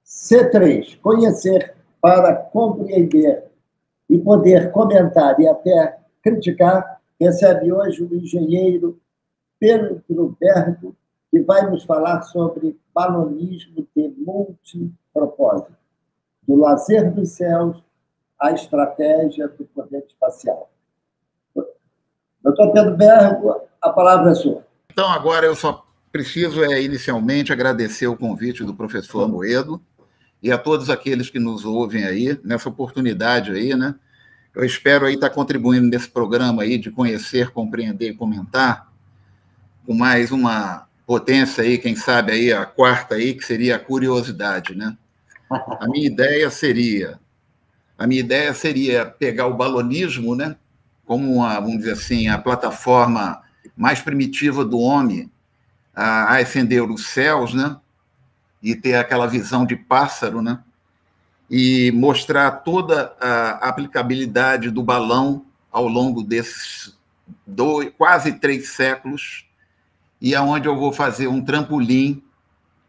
C3, conhecer para compreender e poder comentar e até criticar, recebe hoje o engenheiro Pedro Bergo, que vai nos falar sobre balonismo de multipropósito, do lazer dos céus à estratégia do poder espacial. Doutor Pedro Bergo, a palavra é sua. Então, agora eu só preciso, inicialmente, agradecer o convite do professor Amoedo e a todos aqueles que nos ouvem aí, nessa oportunidade aí, né? Eu espero aí estar contribuindo nesse programa aí de conhecer, compreender e comentar, com mais uma potência aí, quem sabe aí a quarta aí, que seria a curiosidade, né? A minha ideia seria pegar o balonismo, né, como uma, vamos dizer assim, a plataforma mais primitiva do homem a ascender os céus, né, e ter aquela visão de pássaro, né, e mostrar toda a aplicabilidade do balão ao longo desses quase 3 séculos, e aonde eu vou fazer um trampolim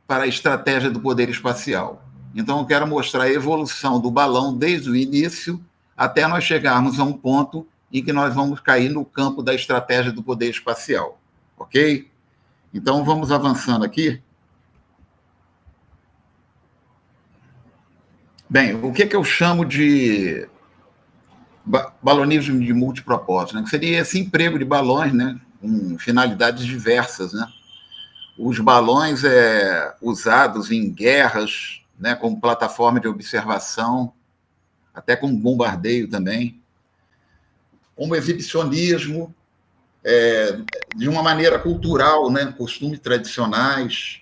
para a estratégia do poder espacial. Então, eu quero mostrar a evolução do balão desde o início até nós chegarmos a um ponto em que nós vamos cair no campo da estratégia do poder espacial. Ok? Então, vamos avançando aqui. Bem, o que eu chamo de balonismo de multipropósito, né? Que seria esse emprego de balões, né, com finalidades diversas, né? Os balões usados em guerras, né, como plataforma de observação, até como bombardeio também, como exibicionismo, de uma maneira cultural, né, costumes tradicionais,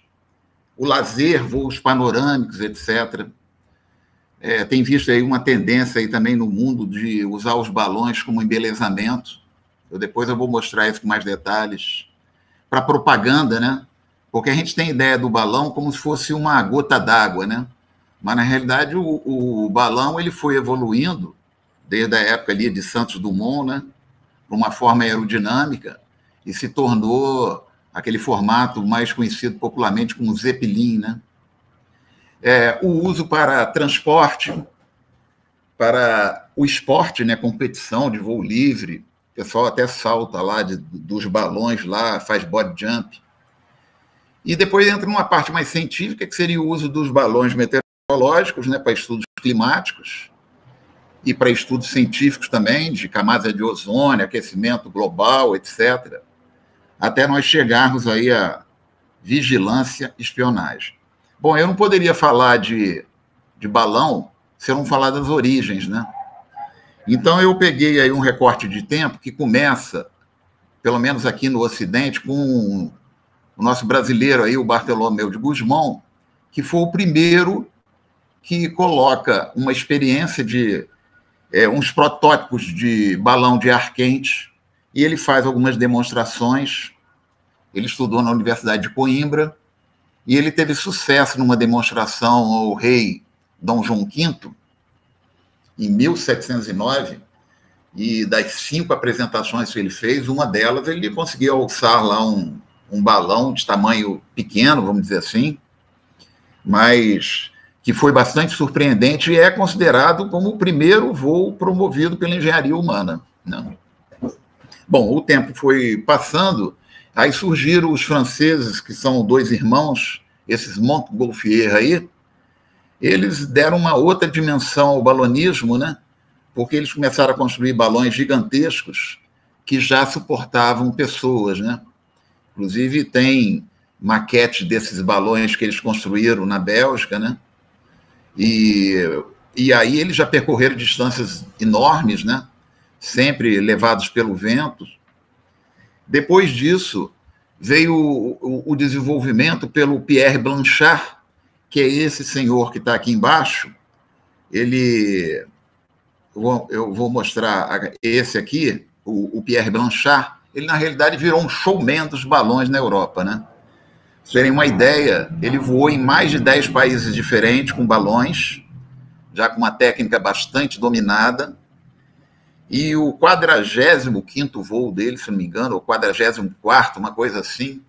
o lazer, voos panorâmicos, etc. Tem visto aí uma tendência aí também no mundo de usar os balões como embelezamento. Depois eu vou mostrar isso com mais detalhes. Para propaganda, né? Porque a gente tem ideia do balão como se fosse uma gota d'água, né? Mas, na realidade, o balão ele foi evoluindo desde a época ali de Santos Dumont, né? Para uma forma aerodinâmica e se tornou aquele formato mais conhecido popularmente como Zeppelin, né? O uso para transporte, para o esporte, né? Competição de voo livre, o pessoal até salta lá dos balões lá, faz body jump. E depois entra numa parte mais científica, que seria o uso dos balões meteorológicos, né, para estudos climáticos e para estudos científicos também, de camada de ozônio, aquecimento global, etc., até nós chegarmos aí à vigilância e espionagem. Bom, eu não poderia falar de balão se eu não falar das origens, né? Então, eu peguei aí um recorte de tempo que começa, pelo menos aqui no Ocidente, com o nosso brasileiro aí, o Bartolomeu de Gusmão, que foi o primeiro que coloca uma experiência de uns protótipos de balão de ar quente, e ele faz algumas demonstrações. Ele estudou na Universidade de Coimbra, e ele teve sucesso numa demonstração ao rei Dom João V, em 1709, e das 5 apresentações que ele fez, uma delas ele conseguiu alçar lá um balão de tamanho pequeno, vamos dizer assim, mas que foi bastante surpreendente e é considerado como o primeiro voo promovido pela engenharia humana, né? Bom, o tempo foi passando, aí surgiram os franceses, que são 2 irmãos, esses Montgolfier aí, eles deram uma outra dimensão ao balonismo, né? Porque eles começaram a construir balões gigantescos que já suportavam pessoas, né? Inclusive, tem maquete desses balões que eles construíram na Bélgica, né? E aí eles já percorreram distâncias enormes, né? Sempre levados pelo vento. Depois disso, veio o desenvolvimento pelo Pierre Blanchard, que é esse senhor que está aqui embaixo. Eu vou mostrar esse aqui, o Pierre Blanchard. Ele, na realidade, virou um showman dos balões na Europa, né? Pra vocês terem uma ideia, ele voou em mais de 10 países diferentes com balões, já com uma técnica bastante dominada. E o 45º voo dele, se não me engano, ou 44º, uma coisa assim,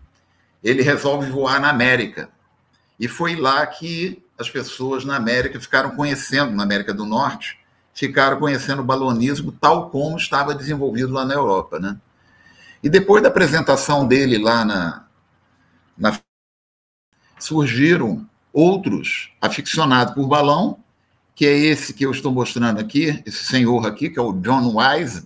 ele resolve voar na América. E foi lá que as pessoas na América ficaram conhecendo, na América do Norte, ficaram conhecendo o balonismo tal como estava desenvolvido lá na Europa, né? E depois da apresentação dele lá surgiram outros aficionados por balão, que é esse que eu estou mostrando aqui, esse senhor aqui, que é o John Wise,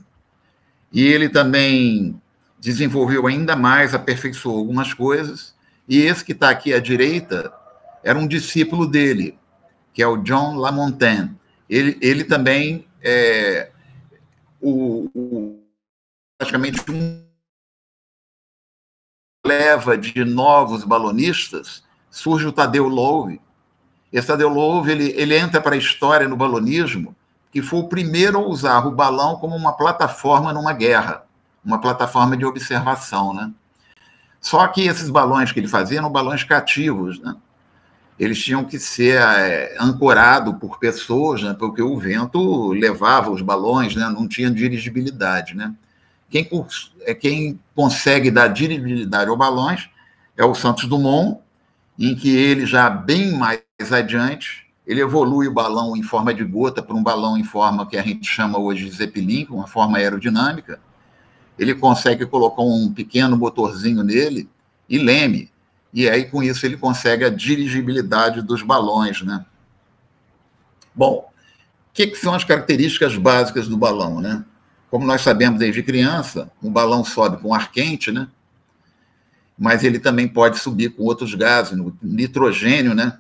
e ele também desenvolveu ainda mais, aperfeiçoou algumas coisas, e esse que está aqui à direita era um discípulo dele, que é o John Lamontagne. Ele também é praticamente um leva de novos balonistas, surge o Tadeu Lowe. Esse Tadeu Lowe, ele entra para a história no balonismo, que foi o primeiro a usar o balão como uma plataforma numa guerra, uma plataforma de observação, né? Só que esses balões que ele fazia eram balões cativos, né? Eles tinham que ser ancorados por pessoas, né? Porque o vento levava os balões, né? Não tinha dirigibilidade, né? Quem consegue dar dirigibilidade aos balões é o Santos Dumont, em que ele já bem mais adiante, ele evolui o balão em forma de gota para um balão em forma que a gente chama hoje de Zeppelin, uma forma aerodinâmica. Ele consegue colocar um pequeno motorzinho nele e leme. E aí, com isso, ele consegue a dirigibilidade dos balões, né? Bom, o que são as características básicas do balão, né? Como nós sabemos desde criança, um balão sobe com ar quente, né? Mas ele também pode subir com outros gases, no nitrogênio, né?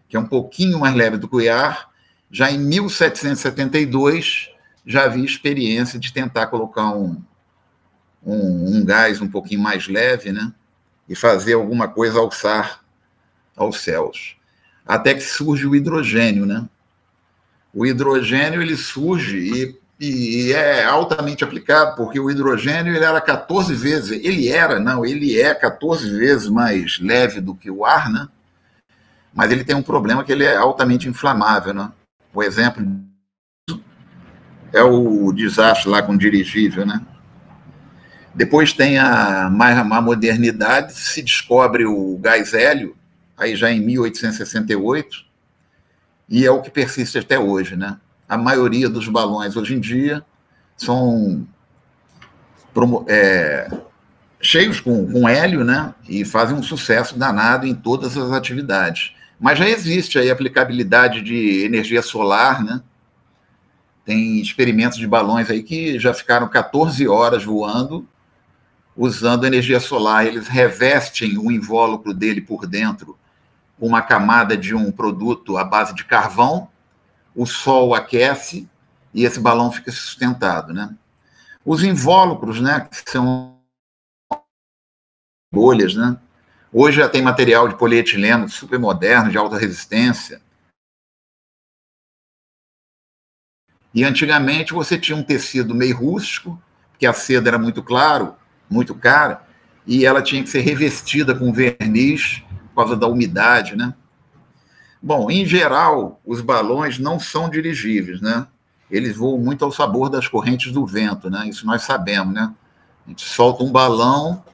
Que é um pouquinho mais leve do que o ar. Já em 1772, já havia experiência de tentar colocar um gás um pouquinho mais leve, né? E fazer alguma coisa alçar aos céus. Até que surge o hidrogênio, né? O hidrogênio, ele surge e é altamente aplicado, porque o hidrogênio ele era 14 vezes, ele é 14 vezes mais leve do que o ar, né? Mas ele tem um problema que ele é altamente inflamável, né? O exemplo é o desastre lá com o dirigível, né? Depois tem a modernidade, se descobre o gás hélio, aí já em 1868, e é o que persiste até hoje, né? A maioria dos balões hoje em dia são cheios com hélio, né? E fazem um sucesso danado em todas as atividades. Mas já existe aí aplicabilidade de energia solar, né? Tem experimentos de balões aí que já ficaram 14 horas voando usando energia solar. Eles revestem o invólucro dele por dentro com uma camada de um produto à base de carvão, o sol aquece e esse balão fica sustentado, né? Os invólucros, né, que são bolhas, né? Hoje já tem material de polietileno super moderno, de alta resistência. E antigamente você tinha um tecido meio rústico, porque a seda era muito cara, e ela tinha que ser revestida com verniz por causa da umidade, né? Bom, em geral, os balões não são dirigíveis, né? Eles voam muito ao sabor das correntes do vento, né? Isso nós sabemos, né? A gente solta um balão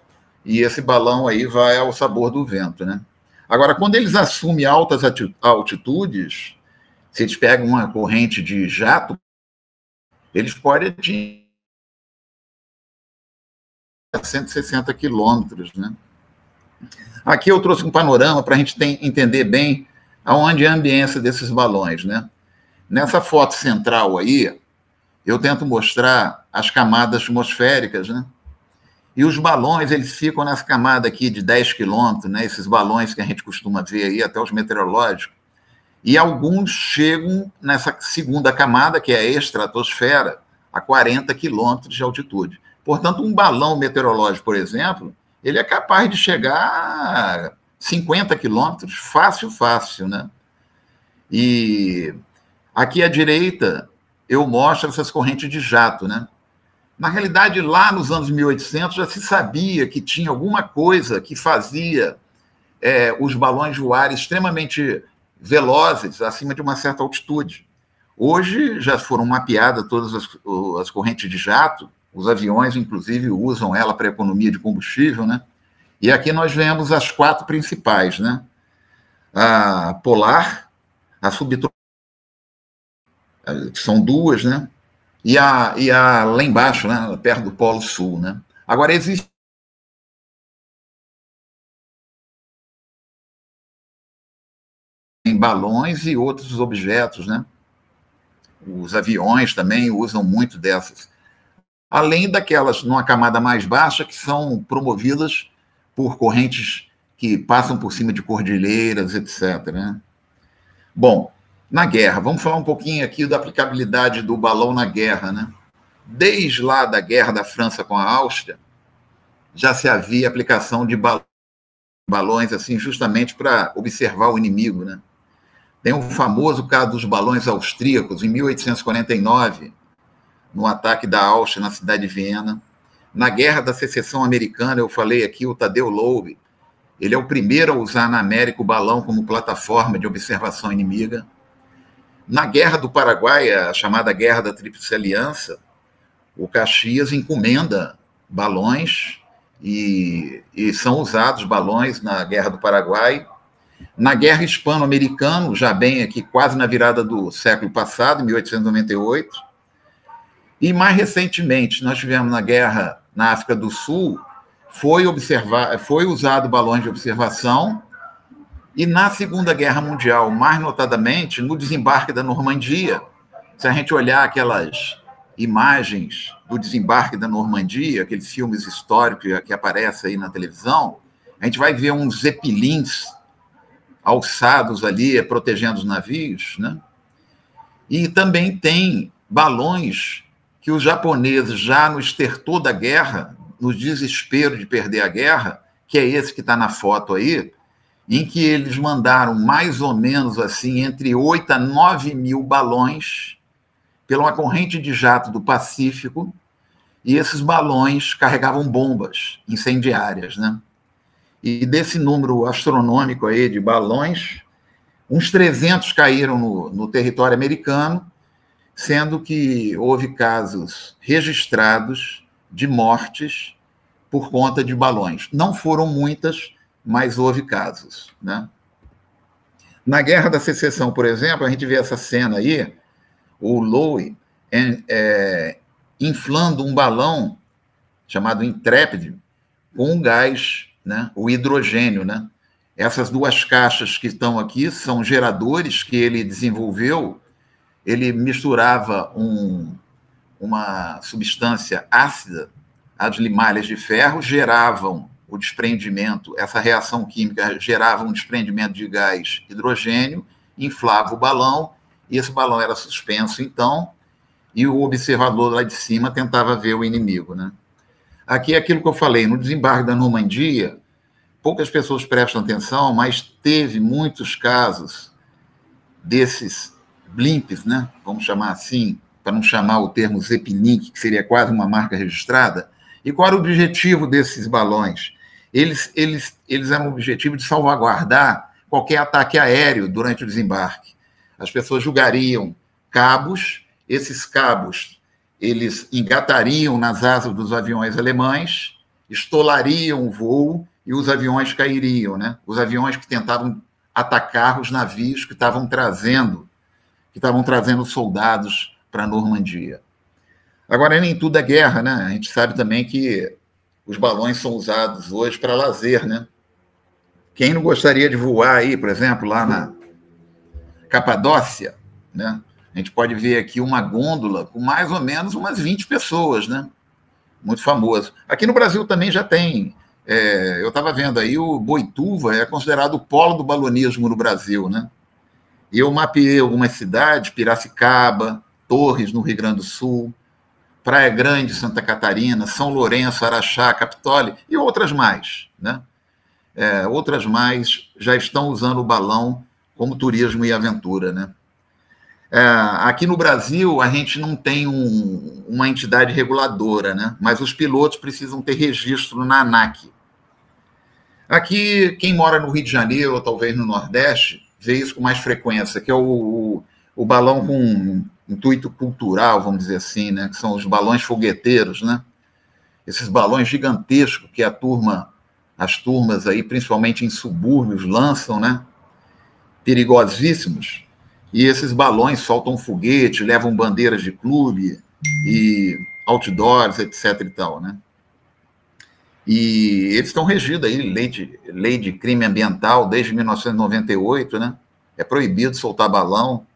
e esse balão aí vai ao sabor do vento, né? Agora, quando eles assumem altas altitudes, se eles pegam uma corrente de jato, eles podem atingir 160 quilômetros, né? Aqui eu trouxe um panorama para a gente entender bem aonde é a ambiência desses balões, né? Nessa foto central aí, eu tento mostrar as camadas atmosféricas, né? E os balões, eles ficam nessa camada aqui de 10 quilômetros, né? Esses balões que a gente costuma ver aí, até os meteorológicos. E alguns chegam nessa segunda camada, que é a estratosfera, a 40 quilômetros de altitude. Portanto, um balão meteorológico, por exemplo, ele é capaz de chegar a 50 quilômetros fácil, né? E aqui à direita eu mostro essas correntes de jato, né? Na realidade, lá nos anos 1800 já se sabia que tinha alguma coisa que fazia os balões voarem extremamente velozes acima de uma certa altitude. Hoje já foram mapeadas todas as correntes de jato, os aviões, inclusive, usam ela para economia de combustível, né? E aqui nós vemos as 4 principais, né? A polar, a subtropical, são 2, né? E a lá embaixo, né? Perto do Polo Sul, né? Agora, existem balões e outros objetos, né? Os aviões também usam muito dessas. Além daquelas numa camada mais baixa, que são promovidas por correntes que passam por cima de cordilheiras, etc. Né? Bom, na guerra, vamos falar um pouquinho aqui da aplicabilidade do balão na guerra. Né? Desde lá da guerra da França com a Áustria, já se havia aplicação de balões assim, justamente para observar o inimigo. Né? Tem o famoso caso dos balões austríacos, em 1849, no ataque da Áustria na cidade de Viena. Na Guerra da Secessão Americana, eu falei aqui, o Tadeu Loube, ele é o primeiro a usar na América o balão como plataforma de observação inimiga. Na Guerra do Paraguai, a chamada Guerra da Tríplice Aliança, o Caxias encomenda balões e são usados balões na Guerra do Paraguai. Na Guerra Hispano-Americana, já bem aqui, quase na virada do século passado, em 1898, e mais recentemente, nós tivemos na guerra na África do Sul, foi usado balões de observação, e na Segunda Guerra Mundial, mais notadamente, no desembarque da Normandia, se a gente olhar aquelas imagens do desembarque da Normandia, aqueles filmes históricos que aparecem aí na televisão, a gente vai ver uns zeppelins alçados ali, protegendo os navios, né? E também tem balões que os japoneses, já no estertor da guerra, no desespero de perder a guerra, que é esse que está na foto aí, em que eles mandaram mais ou menos assim, entre 8 a 9 mil balões pela uma corrente de jato do Pacífico, e esses balões carregavam bombas incendiárias, né? E desse número astronômico aí de balões, uns 300 caíram no território americano, sendo que houve casos registrados de mortes por conta de balões. Não foram muitas, mas houve casos. Né? Na Guerra da Secessão, por exemplo, a gente vê essa cena aí, o Lowe inflando um balão chamado Intrepid com um gás, né, o hidrogênio. Né? Essas 2 caixas que estão aqui são geradores que ele desenvolveu. Ele misturava uma substância ácida às limalhas de ferro, geravam o desprendimento, essa reação química gerava um desprendimento de gás hidrogênio, inflava o balão, e esse balão era suspenso, então, e o observador lá de cima tentava ver o inimigo. Né? Aqui é aquilo que eu falei, no desembarque da Normandia, poucas pessoas prestam atenção, mas teve muitos casos desses blimps, né? Vamos chamar assim, para não chamar o termo Zeppelin, que seria quase uma marca registrada. E qual era o objetivo desses balões? Eles eram o objetivo de salvaguardar qualquer ataque aéreo durante o desembarque. As pessoas jogariam cabos, esses cabos eles engatariam nas asas dos aviões alemães, estolariam o voo e os aviões cairiam, né? Os aviões que tentavam atacar os navios que estavam trazendo soldados para a Normandia. Agora, nem tudo é guerra, né? A gente sabe também que os balões são usados hoje para lazer, né? Quem não gostaria de voar aí, por exemplo, lá na Capadócia, né? A gente pode ver aqui uma gôndola com mais ou menos umas 20 pessoas, né? Muito famoso. Aqui no Brasil também já tem. Eu estava vendo aí, o Boituva é considerado o polo do balonismo no Brasil, né? E eu mapeei algumas cidades, Piracicaba, Torres, no Rio Grande do Sul, Praia Grande, Santa Catarina, São Lourenço, Araxá, Capitólio e outras mais. Né? Outras mais já estão usando o balão como turismo e aventura. Né? Aqui no Brasil, a gente não tem uma entidade reguladora, né? Mas os pilotos precisam ter registro na ANAC. Aqui, quem mora no Rio de Janeiro, ou talvez no Nordeste, vê isso com mais frequência, que é o o balão com um intuito cultural, vamos dizer assim, né? Que são os balões fogueteiros, né? Esses balões gigantescos que as turmas aí, principalmente em subúrbios, lançam, né? Perigosíssimos. E esses balões soltam foguete, levam bandeiras de clube e outdoors, etc. e tal, né? E eles estão regidos aí, lei de crime ambiental desde 1998, né? É proibido soltar balão,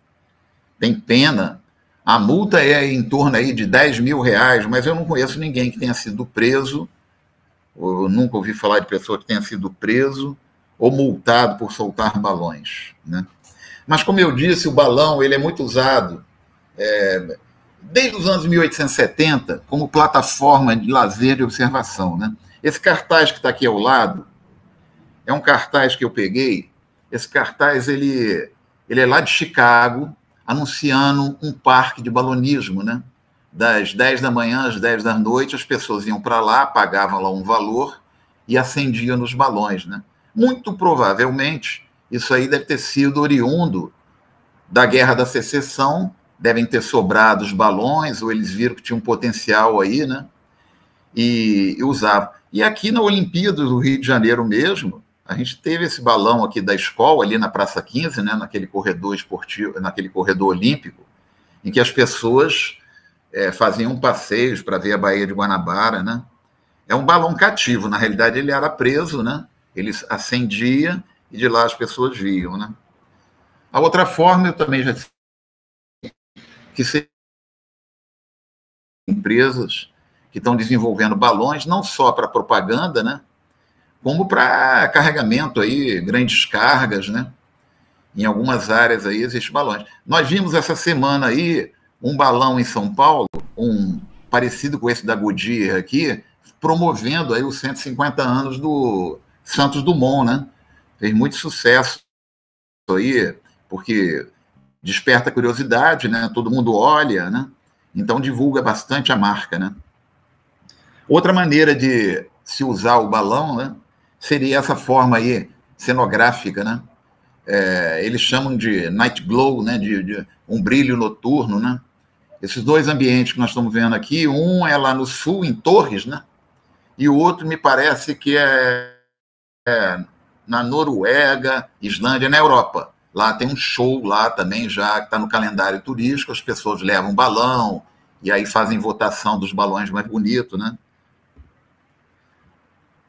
tem pena. A multa é em torno aí de R$ 10.000, mas eu não conheço ninguém que tenha sido preso, eu nunca ouvi falar de pessoa que tenha sido preso ou multado por soltar balões, né? Mas, como eu disse, o balão ele é muito usado desde os anos 1870 como plataforma de lazer e observação, né? Esse cartaz que está aqui ao lado é um cartaz que eu peguei. Esse cartaz ele é lá de Chicago, anunciando um parque de balonismo, né? Das 10 da manhã às 10 da noite, as pessoas iam para lá, pagavam lá um valor e acendiam nos balões, né? Muito provavelmente, isso aí deve ter sido oriundo da Guerra da Secessão, devem ter sobrado os balões, ou eles viram que tinha um potencial aí, né? E usavam. E aqui na Olimpíada do Rio de Janeiro mesmo, a gente teve esse balão aqui da escola, ali na Praça 15, né, naquele corredor esportivo, naquele corredor olímpico, em que as pessoas faziam passeios para ver a Baía de Guanabara, né? É um balão cativo, na realidade ele era preso, né? Ele acendia e de lá as pessoas viam, né? A outra forma, eu também já disse, que seriam empresas que estão desenvolvendo balões, não só para propaganda, né? Como para carregamento aí, grandes cargas, né? Em algumas áreas aí existem balões. Nós vimos essa semana aí um balão em São Paulo, parecido com esse da Goodyear aqui, promovendo aí os 150 anos do Santos Dumont, né? Fez muito sucesso aí, porque desperta curiosidade, né? Todo mundo olha, né? Então divulga bastante a marca, né? Outra maneira de se usar o balão, né? Seria essa forma aí cenográfica, né? Eles chamam de night glow, né? De um brilho noturno, né? Esses dois ambientes que nós estamos vendo aqui, um é lá no sul, em Torres, né? E o outro me parece que é na Noruega, Islândia, na Europa. Lá tem um show lá também, já que está no calendário turístico, as pessoas levam balão e aí fazem votação dos balões mais bonitos, né?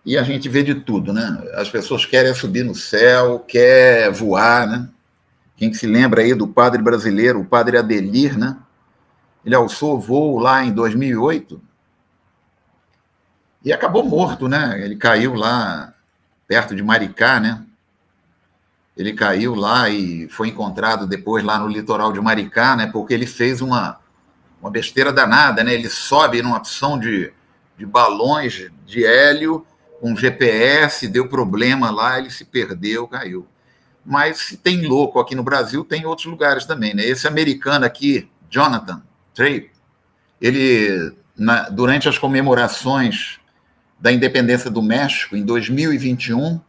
E a gente vê de tudo, né? As pessoas querem subir no céu, quer voar, né? Quem se lembra aí do padre brasileiro, o padre Adelir, né? Ele alçou voo lá em 2008 e acabou morto, né? Ele caiu lá perto de Maricá, né? Ele caiu lá e foi encontrado depois lá no litoral de Maricá, né? Porque ele fez uma besteira danada, né? Ele sobe numa opção de balões de hélio com GPS, deu problema lá, ele se perdeu, caiu. Mas se tem louco aqui no Brasil, tem em outros lugares também, né? Esse americano aqui, Jonathan Trape, ele, durante as comemorações da independência do México, em 2021,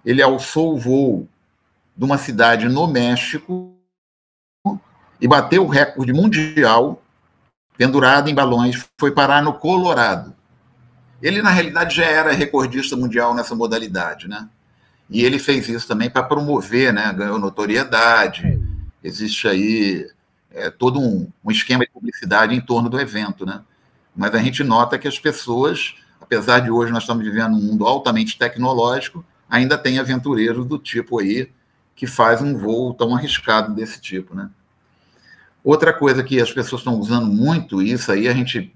ele alçou o voo de uma cidade no México e bateu o recorde mundial pendurado em balões, foi parar no Colorado. Ele, na realidade, já era recordista mundial nessa modalidade, né? E ele fez isso também para promover, né? Ganhou notoriedade, existe aí todo um esquema de publicidade em torno do evento, né? Mas a gente nota que as pessoas, apesar de hoje nós estamos vivendo um mundo altamente tecnológico, ainda tem aventureiros do tipo aí que faz um voo tão arriscado desse tipo, né? Outra coisa que as pessoas estão usando muito, isso aí, a gente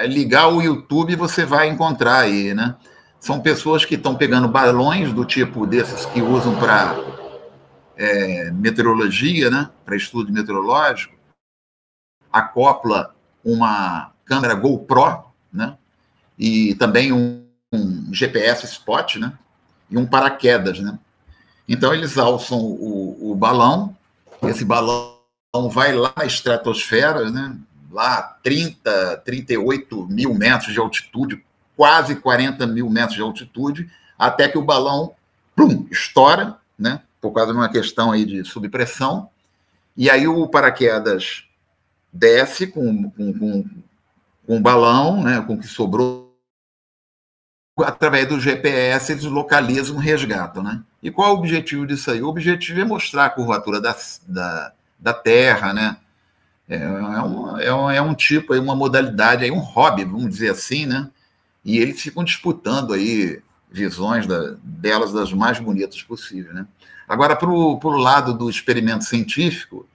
ligar o YouTube você vai encontrar aí, né? São pessoas que estão pegando balões do tipo desses que usam para meteorologia, né? Para estudo meteorológico, acopla uma câmera GoPro, né? E também um GPS Spot, né? E um paraquedas, né? Então eles alçam o balão, esse balão vai lá na estratosfera, né? Lá 38 mil metros de altitude, quase 40 mil metros de altitude, até que o balão estoura, né? Por causa de uma questão aí de subpressão, E aí o paraquedas desce com um balão, né, com o que sobrou, através do GPS eles localizam e resgatam, né? E qual é o objetivo disso aí? O objetivo é mostrar a curvatura da Terra, né? É um tipo, uma modalidade, aí um hobby, vamos dizer assim, né? E eles ficam disputando aí visões delas das mais bonitas possíveis, né? Agora, para o lado do experimento científico,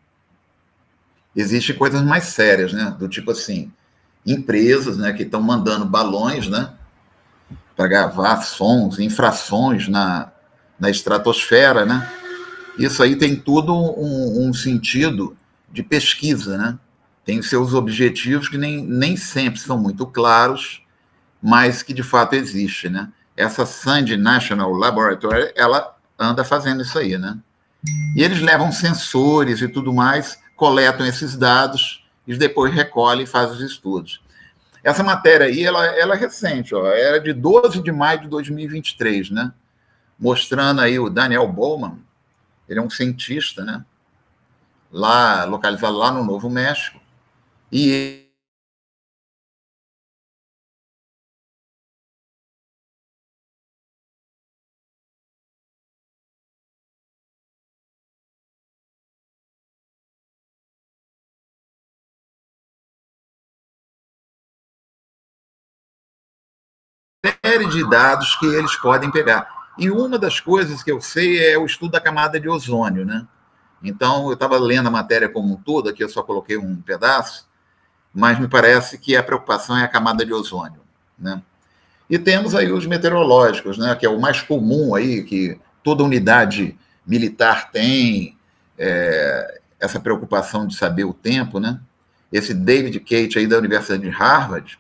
existem coisas mais sérias, né? Do tipo assim, empresas, né, que estão mandando balões, né, para gravar sons, infrações na estratosfera, né? Isso aí tem todo um sentido de pesquisa, né? Tem os seus objetivos que nem sempre são muito claros, mas que de fato existem, né? Essa Sandy National Laboratory, ela anda fazendo isso aí, né? E eles levam sensores e tudo mais, coletam esses dados e depois recolhem e fazem os estudos. Essa matéria aí, ela é recente, ó, era de 12 de maio de 2023, né? Mostrando aí o Daniel Bowman, ele é um cientista, né? Lá, localizado lá no Novo México, e série de dados que eles podem pegar. E uma das coisas que eu sei é o estudo da camada de ozônio, né? Então, eu estava lendo a matéria como um todo, aqui eu só coloquei um pedaço, mas me parece que a preocupação é a camada de ozônio, né? E temos aí os meteorológicos, né? Que é o mais comum aí, que toda unidade militar tem, essa preocupação de saber o tempo, né? Esse David Kate aí da Universidade de Harvard,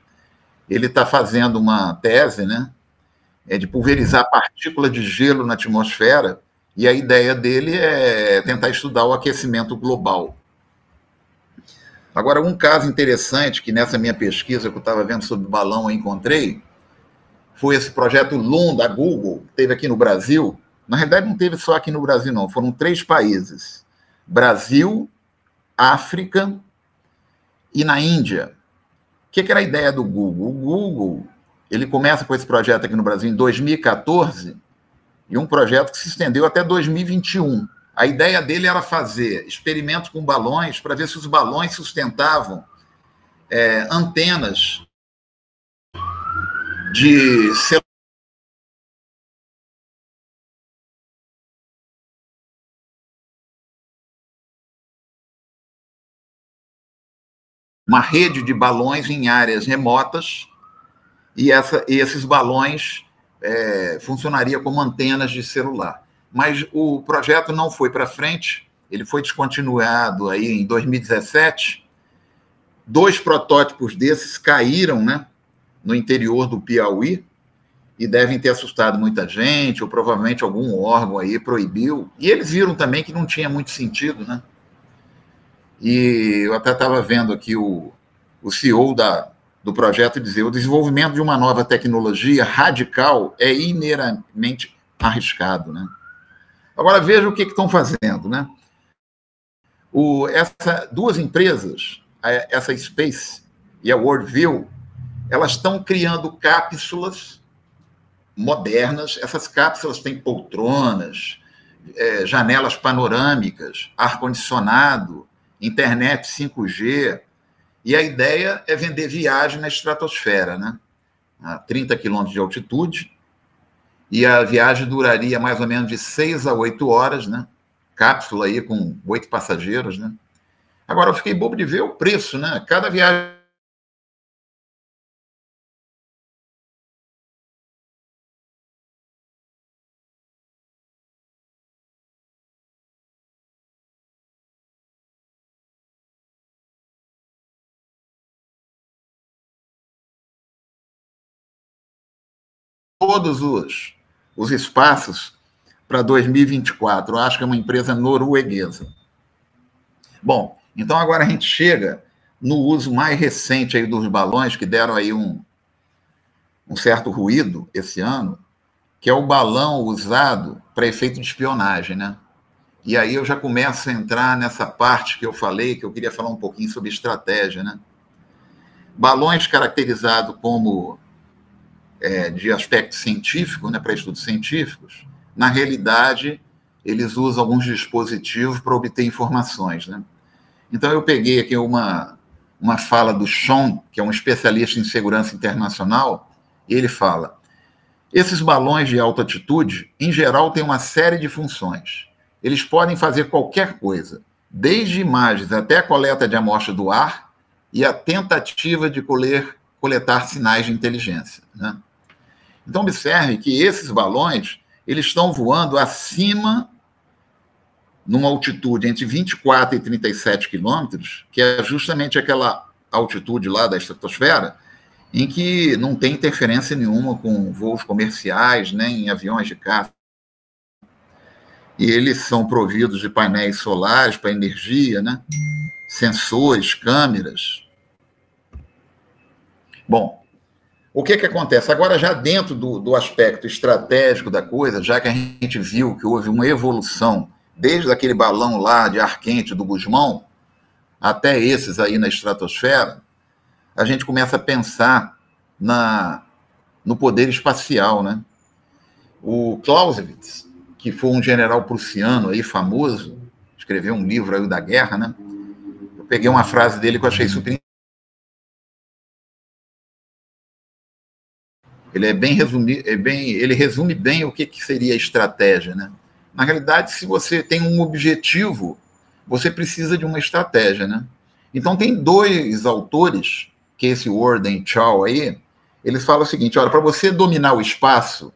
ele está fazendo uma tese, né? De pulverizar partículas de gelo na atmosfera, e a ideia dele é tentar estudar o aquecimento global. Agora, um caso interessante que nessa minha pesquisa que eu estava vendo sobre o balão eu encontrei, foi esse projeto Loon da Google, que teve aqui no Brasil. Na realidade, não teve só aqui no Brasil, não. Foram 3 países: Brasil, África e na Índia. O que era a ideia do Google? O Google, ele começa com esse projeto aqui no Brasil em 2014, e um projeto que se estendeu até 2021. A ideia dele era fazer experimentos com balões para ver se os balões sustentavam antenas de uma rede de balões em áreas remotas, e esses balões funcionariam como antenas de celular. Mas o projeto não foi para frente, ele foi descontinuado aí em 2017. 2 protótipos desses caíram, né, no interior do Piauí, e devem ter assustado muita gente, ou provavelmente algum órgão aí proibiu. E eles viram também que não tinha muito sentido, né? E eu até estava vendo aqui o CEO do projeto dizer: o desenvolvimento de uma nova tecnologia radical é inerente arriscado, né? Agora, veja o que estão fazendo, né? Essas 2 empresas, essa Space e a Worldview, elas estão criando cápsulas modernas. Essas cápsulas têm poltronas, janelas panorâmicas, ar-condicionado, internet 5G, e a ideia é vender viagem na estratosfera, né? A 30 quilômetros de altitude, e a viagem duraria mais ou menos de 6 a 8 horas, né? Cápsula aí com 8 passageiros, né? Agora, eu fiquei bobo de ver o preço, né? Cada viagem todos os espaços para 2024. Eu acho que é uma empresa norueguesa. Bom, então agora a gente chega no uso mais recente aí dos balões, que deram aí um certo ruído esse ano, que é o balão usado para efeito de espionagem, né? E aí eu já começo a entrar nessa parte que eu falei, que eu queria falar um pouquinho sobre estratégia, né? Balões caracterizados como de aspecto científico, né, para estudos científicos, na realidade, eles usam alguns dispositivos para obter informações, né? Então, eu peguei aqui uma fala do Sean, que é um especialista em segurança internacional, e ele fala: esses balões de alta altitude, em geral, têm uma série de funções. Eles podem fazer qualquer coisa, desde imagens até a coleta de amostra do ar e a tentativa de coletar sinais de inteligência, né? Então, observe que esses balões, eles estão voando acima, numa altitude entre 24 e 37 quilômetros, que é justamente aquela altitude lá da estratosfera, em que não tem interferência nenhuma com voos comerciais, nem aviões de caça. E eles são providos de painéis solares para energia, né? Sensores, câmeras. Bom, o que acontece? Agora, já dentro do aspecto estratégico da coisa, já que a gente viu que houve uma evolução desde aquele balão lá de ar quente do Gusmão até esses aí na estratosfera, a gente começa a pensar no poder espacial, né? O Clausewitz, que foi um general prussiano aí famoso, escreveu um livro aí da guerra, né? Eu peguei uma frase dele que eu achei super. Ele é bem resumido, ele resume bem o que seria a estratégia, né? Na realidade, se você tem um objetivo, você precisa de uma estratégia, né? Então, tem dois autores, que é esse Worden e Chow aí, eles falam o seguinte: olha, para você dominar o espaço,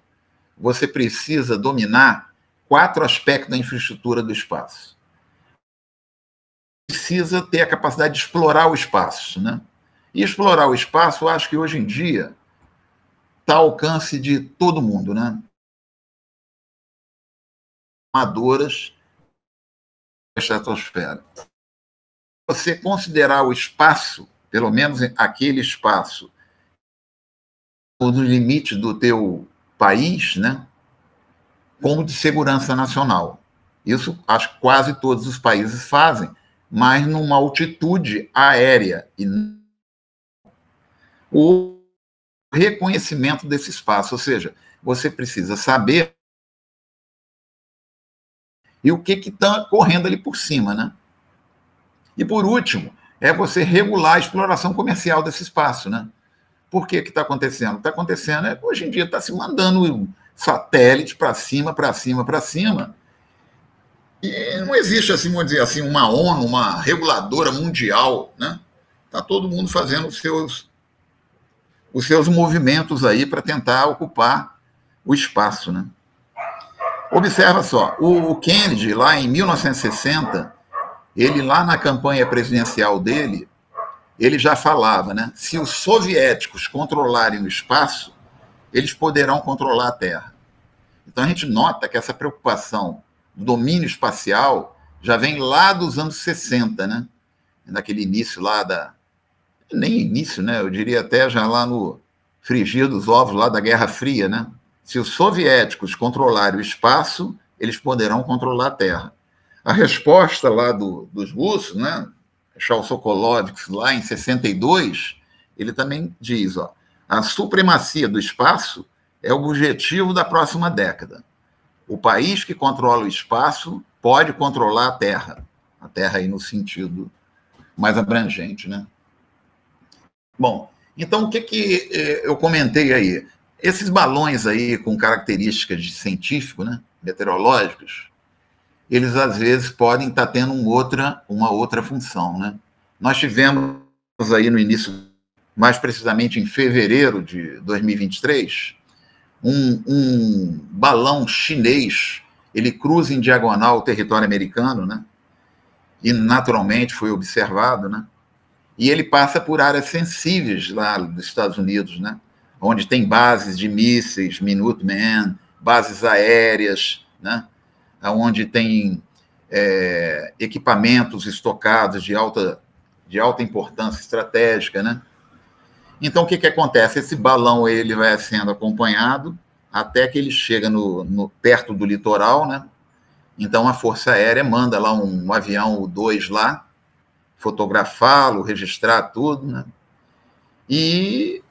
você precisa dominar 4 aspectos da infraestrutura do espaço. Precisa ter a capacidade de explorar o espaço, né? E explorar o espaço, eu acho que hoje em dia está ao alcance de todo mundo, né? Amadoras da estratosfera. Você considerar o espaço, pelo menos aquele espaço, no limite do teu país, né, como de segurança nacional. Isso acho que quase todos os países fazem, mas numa altitude aérea. E o reconhecimento desse espaço, ou seja, você precisa saber e o que está correndo ali por cima, né? E por último, é você regular a exploração comercial desse espaço, né? Por que está acontecendo? O que está acontecendo é que hoje em dia está se mandando satélite para cima, para cima, para cima. E não existe, assim, vamos dizer assim, uma ONU, uma reguladora mundial, né? Está todo mundo fazendo os seus movimentos aí para tentar ocupar o espaço, né? Observa só, o Kennedy, lá em 1960, ele lá na campanha presidencial dele, ele já falava, né? Se os soviéticos controlarem o espaço, eles poderão controlar a Terra. Então a gente nota que essa preocupação do domínio espacial já vem lá dos anos 60, né? Naquele início lá nem início, né? Eu diria até já lá no frigir dos ovos lá da Guerra Fria, né? Se os soviéticos controlarem o espaço, eles poderão controlar a Terra. A resposta lá dos russos, né? Charles Sokolov, lá em 62, ele também diz, ó, a supremacia do espaço é o objetivo da próxima década. O país que controla o espaço pode controlar a Terra aí no sentido mais abrangente, né? Bom, então o que eu comentei aí? Esses balões aí com características de científico, né, meteorológicos, eles às vezes podem estar tendo uma outra função, né? Nós tivemos aí no início, mais precisamente em fevereiro de 2023, um balão chinês, ele cruza em diagonal o território americano, né? E naturalmente foi observado, né? E ele passa por áreas sensíveis lá dos Estados Unidos, né? Onde tem bases de mísseis, Minuteman, bases aéreas, né? Onde tem equipamentos estocados de alta importância estratégica, né? Então, o que acontece? Esse balão ele vai sendo acompanhado até que ele chega perto do litoral, né? Então, a Força Aérea manda lá um avião, o 2 lá, fotografá-lo, registrar tudo, né? E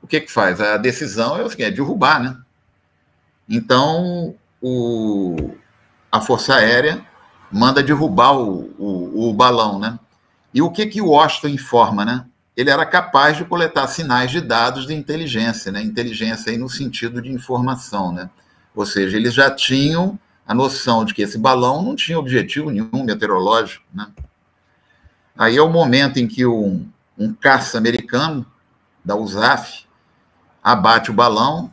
o que faz? A decisão é o seguinte, é derrubar, né? Então, a Força Aérea manda derrubar o balão, né? E o que o Washington informa, né? Ele era capaz de coletar sinais de dados de inteligência, né? Inteligência aí no sentido de informação, né? Ou seja, eles já tinham a noção de que esse balão não tinha objetivo nenhum meteorológico, né? Aí é o momento em que um caça americano, da USAF, abate o balão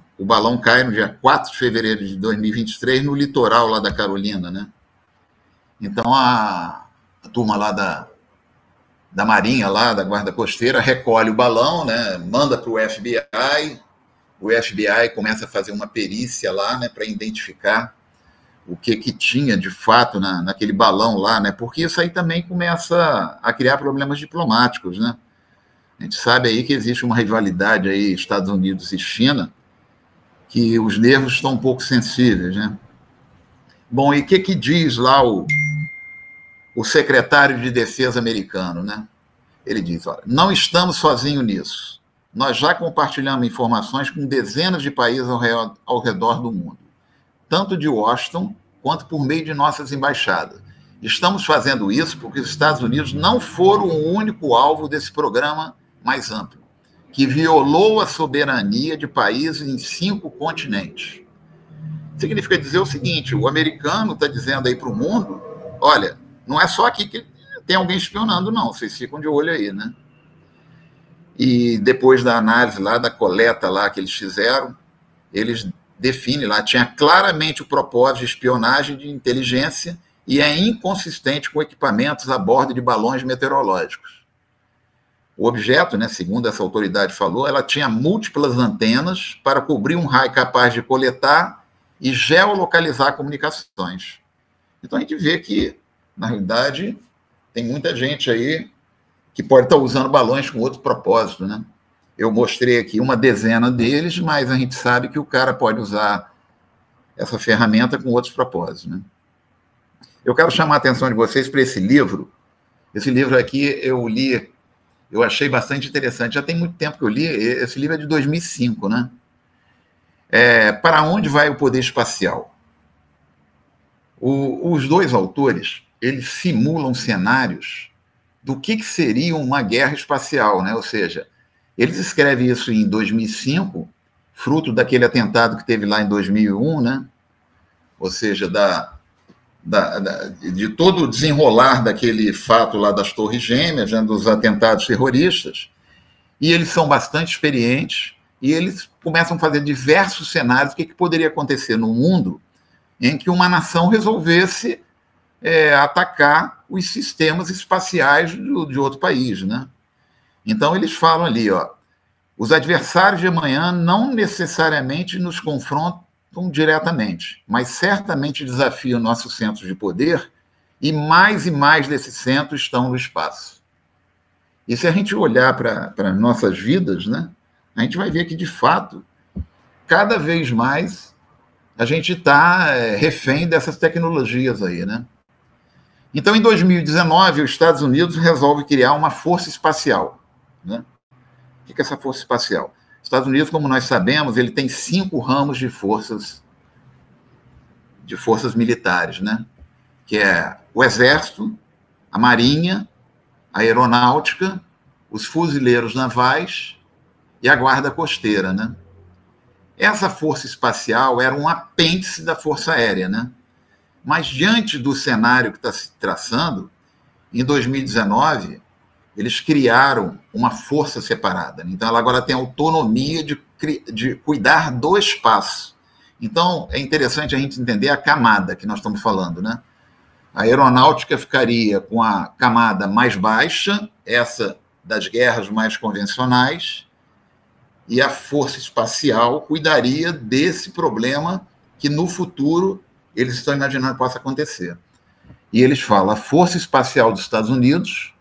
cai no dia 4 de fevereiro de 2023, no litoral lá da Carolina, né? Então, a turma lá da Marinha, lá da Guarda Costeira, recolhe o balão, né? Manda para o FBI começa a fazer uma perícia lá, né, para identificar o que tinha de fato naquele balão lá, né? Porque isso aí também começa a criar problemas diplomáticos, né? A gente sabe aí que existe uma rivalidade aí Estados Unidos e China, que os nervos estão um pouco sensíveis, né? Bom, e o que diz lá o secretário de Defesa americano, né? Ele diz, olha, não estamos sozinhos nisso. Nós já compartilhamos informações com dezenas de países ao redor do mundo, tanto de Washington quanto por meio de nossas embaixadas. Estamos fazendo isso porque os Estados Unidos não foram o único alvo desse programa mais amplo, que violou a soberania de países em 5 continentes. Significa dizer o seguinte, o americano está dizendo aí para o mundo, olha, não é só aqui que tem alguém espionando, não, vocês ficam de olho aí, né? E depois da análise lá, da coleta lá que eles fizeram, eles definem lá, tinha claramente o propósito de espionagem de inteligência e é inconsistente com equipamentos a bordo de balões meteorológicos. O objeto, né, segundo essa autoridade falou, ela tinha múltiplas antenas para cobrir um raio capaz de coletar e geolocalizar comunicações. Então a gente vê que, na realidade, tem muita gente aí que pode estar usando balões com outro propósito, né? Eu mostrei aqui uma dezena deles, mas a gente sabe que o cara pode usar essa ferramenta com outros propósitos, né? Eu quero chamar a atenção de vocês para esse livro. Esse livro aqui eu li, eu achei bastante interessante. Já tem muito tempo que eu li. Esse livro é de 2005, né? Para onde vai o poder espacial? Os dois autores, eles simulam cenários do que seria uma guerra espacial, né? Ou seja, eles escrevem isso em 2005, fruto daquele atentado que teve lá em 2001, né? Ou seja, de todo o desenrolar daquele fato lá das Torres Gêmeas, né, dos atentados terroristas, e eles são bastante experientes, e eles começam a fazer diversos cenários, o que poderia acontecer no mundo em que uma nação resolvesse atacar os sistemas espaciais de outro país, né? Então, eles falam ali, ó, os adversários de amanhã não necessariamente nos confrontam diretamente, mas certamente desafiam nossos centros de poder e mais desses centros estão no espaço. E se a gente olhar para nossas vidas, né, a gente vai ver que, de fato, cada vez mais a gente está refém dessas tecnologias aí, né? Então, em 2019, os Estados Unidos resolve criar uma força espacial, né? O que é essa força espacial? Os Estados Unidos, como nós sabemos, ele tem 5 ramos de forças militares, né? Que é o Exército, a Marinha, a Aeronáutica, os Fuzileiros Navais e a Guarda Costeira, né? Essa força espacial era um apêndice da Força Aérea, né? Mas, diante do cenário que está se traçando, em 2019, eles criaram uma força separada. Então, ela agora tem autonomia de cuidar do espaço. Então, é interessante a gente entender a camada que nós estamos falando, né? A aeronáutica ficaria com a camada mais baixa, essa das guerras mais convencionais, e a força espacial cuidaria desse problema que, no futuro, eles estão imaginando que possa acontecer. E eles falam, a Força Espacial dos Estados Unidos,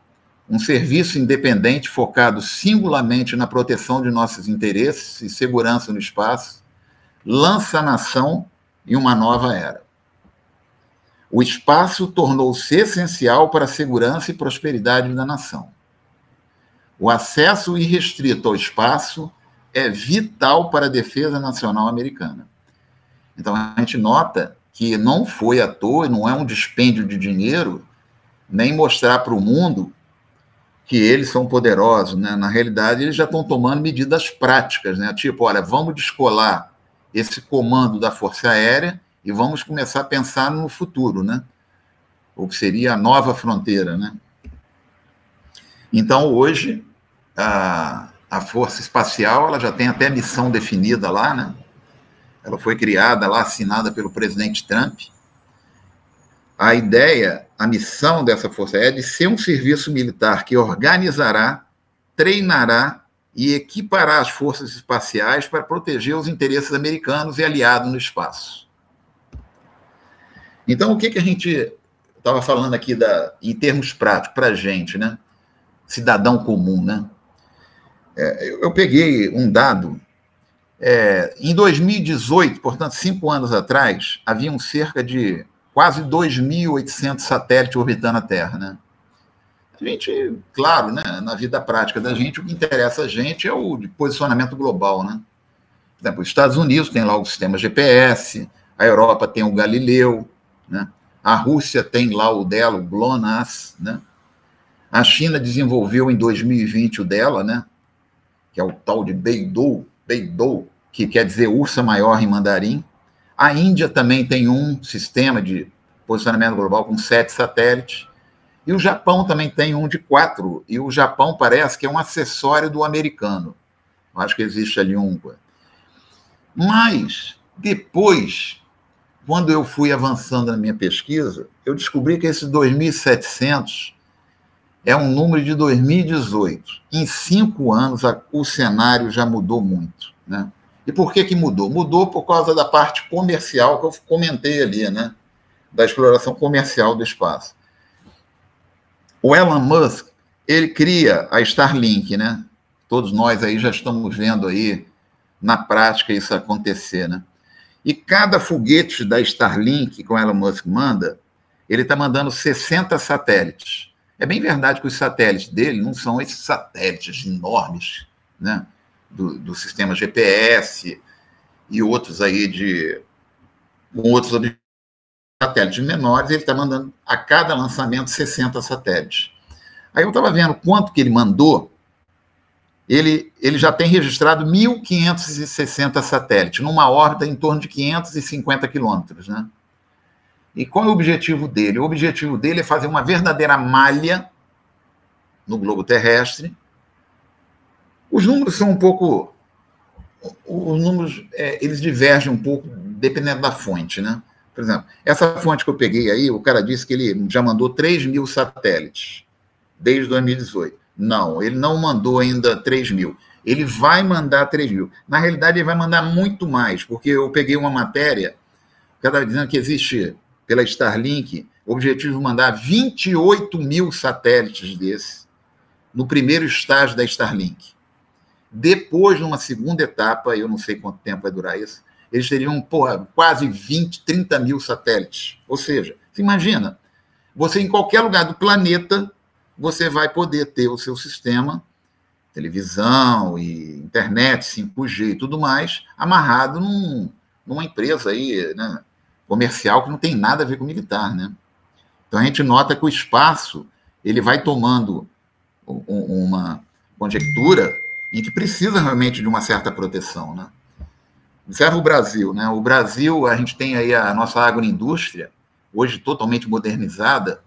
um serviço independente focado singularmente na proteção de nossos interesses e segurança no espaço, lança a nação em uma nova era. o espaço tornou-se essencial para a segurança e prosperidade da nação. O acesso irrestrito ao espaço é vital para a defesa nacional americana. Então, a gente nota que não foi à toa, não é um dispêndio de dinheiro, nem mostrar para o mundo que eles são poderosos, né? Na realidade, eles já estão tomando medidas práticas, né? Tipo, olha, vamos descolar esse comando da Força Aérea e vamos começar a pensar no futuro, né? O que seria a nova fronteira, né? Então, hoje, a Força Espacial ela já tem até missão definida lá, né? Ela foi criada lá, assinada pelo presidente Trump. A ideia, a missão dessa Força Aérea é de ser um serviço militar que organizará, treinará e equipará as forças espaciais para proteger os interesses americanos e aliados no espaço. Então, o que a gente estava falando aqui em termos práticos para a gente, né? Cidadão comum, né? Eu peguei um dado. Em 2018, portanto, 5 anos atrás, haviam cerca de quase 2.800 satélites orbitando a Terra, né? A gente, claro, né, na vida prática da gente, o que interessa a gente é o de posicionamento global, né? Por exemplo, os Estados Unidos tem lá o sistema GPS, a Europa tem o Galileu, né? A Rússia tem lá o dela, o GLONASS, né? A China desenvolveu em 2020 o dela, né? Que é o tal de Beidou, que quer dizer ursa maior em mandarim. A Índia também tem um sistema de posicionamento global com 7 satélites. E o Japão também tem um de 4. E o Japão parece que é um acessório do americano. Eu acho que existe ali um. Mas, depois, quando eu fui avançando na minha pesquisa, eu descobri que esses 2.700 é um número de 2018. Em 5 anos, o cenário já mudou muito, né? E por que mudou? Mudou por causa da parte comercial que eu comentei ali, né? Da exploração comercial do espaço. O Elon Musk, ele cria a Starlink, né? Todos nós aí já estamos vendo aí, na prática, isso acontecer, né? E cada foguete da Starlink que o Elon Musk manda, ele está mandando 60 satélites. É bem verdade que os satélites dele não são esses satélites enormes, né? Do sistema GPS e outros aí com outros satélites menores, ele está mandando a cada lançamento 60 satélites. Aí eu estava vendo quanto que ele mandou, ele já tem registrado 1.560 satélites, numa órbita em torno de 550 quilômetros, né? E qual é o objetivo dele? O objetivo dele é fazer uma verdadeira malha no globo terrestre. Os números são um pouco... Os números, eles divergem um pouco, dependendo da fonte, né? Por exemplo, essa fonte que eu peguei aí, o cara disse que ele já mandou 3.000 satélites desde 2018. Não, ele não mandou ainda 3.000. Ele vai mandar 3.000. Na realidade, ele vai mandar muito mais, porque eu peguei uma matéria, o cara estava dizendo que existe, pela Starlink, o objetivo de mandar 28.000 satélites desses no primeiro estágio da Starlink. Depois, numa segunda etapa, eu não sei quanto tempo vai durar isso, eles teriam quase 30.000 satélites. Ou seja, você imagina, você em qualquer lugar do planeta, você vai poder ter o seu sistema, televisão e internet, 5G e tudo mais, amarrado numa empresa aí, né, comercial que não tem nada a ver com militar, né? Então a gente nota que o espaço ele vai tomando uma conjectura em que precisa realmente de uma certa proteção, né? Observa o Brasil, né? O Brasil, a gente tem aí a nossa agroindústria, hoje totalmente modernizada,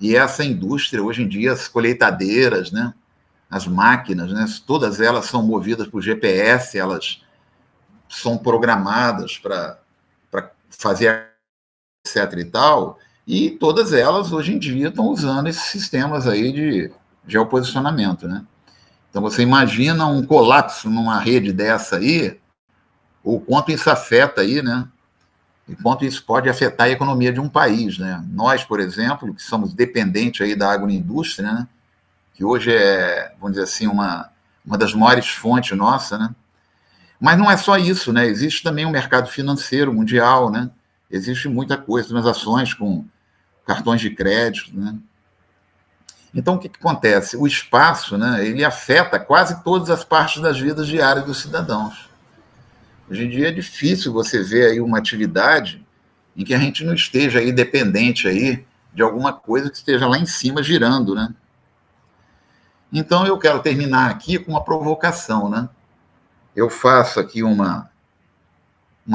e essa indústria, hoje em dia, as colheitadeiras, né? As máquinas, né? Todas elas são movidas por GPS, elas são programadas para fazer etc. e tal, e todas elas, hoje em dia, estão usando esses sistemas aí de geoposicionamento, né? Então, você imagina um colapso numa rede dessa aí, o quanto isso afeta aí, né? E quanto isso pode afetar a economia de um país, né? Nós, por exemplo, que somos dependentes aí da agroindústria, né? Que hoje é, vamos dizer assim, uma das maiores fontes nossa, né? Mas não é só isso, né? Existe também um mercado financeiro mundial, né? Existe muita coisa, transações com cartões de crédito, né? Então, o que acontece? O espaço, né, ele afeta quase todas as partes das vidas diárias dos cidadãos. Hoje em dia é difícil você ver aí uma atividade em que a gente não esteja aí dependente aí de alguma coisa que esteja lá em cima girando, né? Então, eu quero terminar aqui com uma provocação, né? Eu faço aqui uma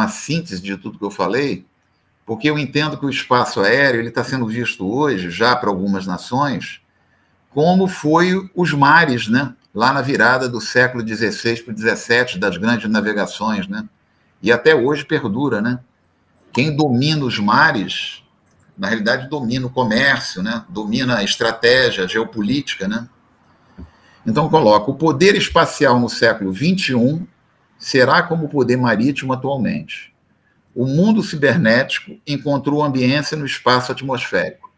síntese de tudo que eu falei, porque eu entendo que o espaço aéreo ele está sendo visto hoje, já para algumas nações, como foi os mares, né? Lá na virada do século XVI para o XVII, das grandes navegações, né? E até hoje perdura, né? Quem domina os mares, na realidade, domina o comércio, né? Domina a estratégia, a geopolítica, né? Então, coloca, o poder espacial no século XXI será como o poder marítimo atualmente. O mundo cibernético encontrou ambiência no espaço atmosférico.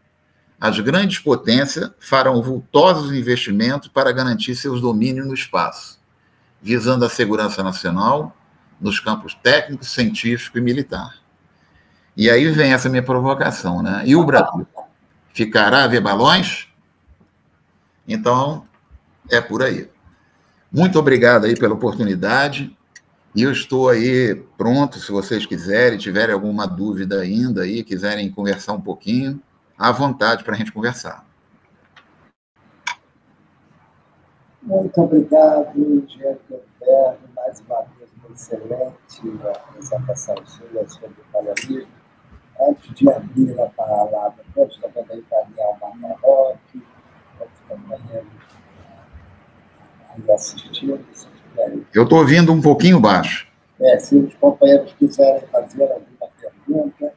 As grandes potências farão vultosos investimentos para garantir seus domínios no espaço, visando a segurança nacional nos campos técnico, científico e militar. E aí vem essa minha provocação, né? E o Brasil ficará a ver balões? Então, é por aí. Muito obrigado aí pela oportunidade. E eu estou aí pronto, se vocês quiserem, tiverem alguma dúvida ainda aí, quiserem conversar um pouquinho, à vontade para a gente conversar. Muito obrigado, Engenheiro Guilherme, mais uma vez, uma excelente apresentação sobre o paleonismo. Antes de abrir a palavra, todos também para Daniel Marmarocchi, todos companheiros aí assistindo, se tiverem. Eu estou ouvindo um pouquinho baixo. Se os companheiros quiserem fazer alguma pergunta,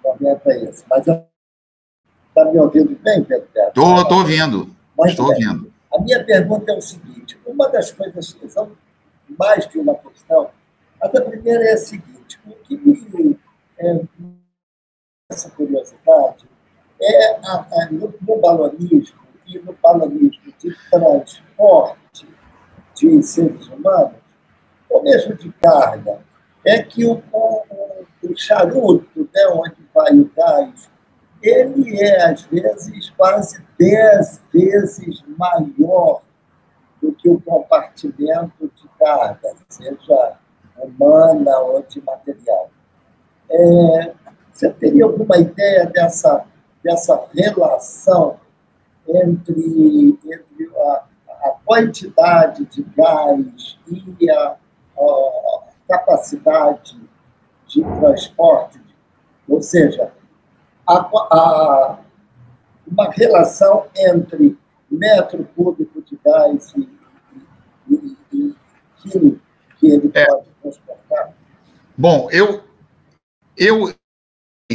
o momento é esse. Mas está me ouvindo bem, Pedro? Estou ouvindo. Estou ouvindo. A minha pergunta é o seguinte: uma das coisas que são mais de uma questão, mas a primeira é a seguinte: o que me essa curiosidade é no balonismo e no balonismo de transporte de seres humanos, ou mesmo de carga, é que o charuto, né, onde vai o gás, ele é, às vezes, quase 10 vezes maior do que o compartimento de carga, seja humana ou de material. Você teria alguma ideia dessa relação entre a quantidade de gás e a capacidade de transporte? Ou seja, uma relação entre metro cúbico de gás e quilo que ele pode transportar? Bom, eu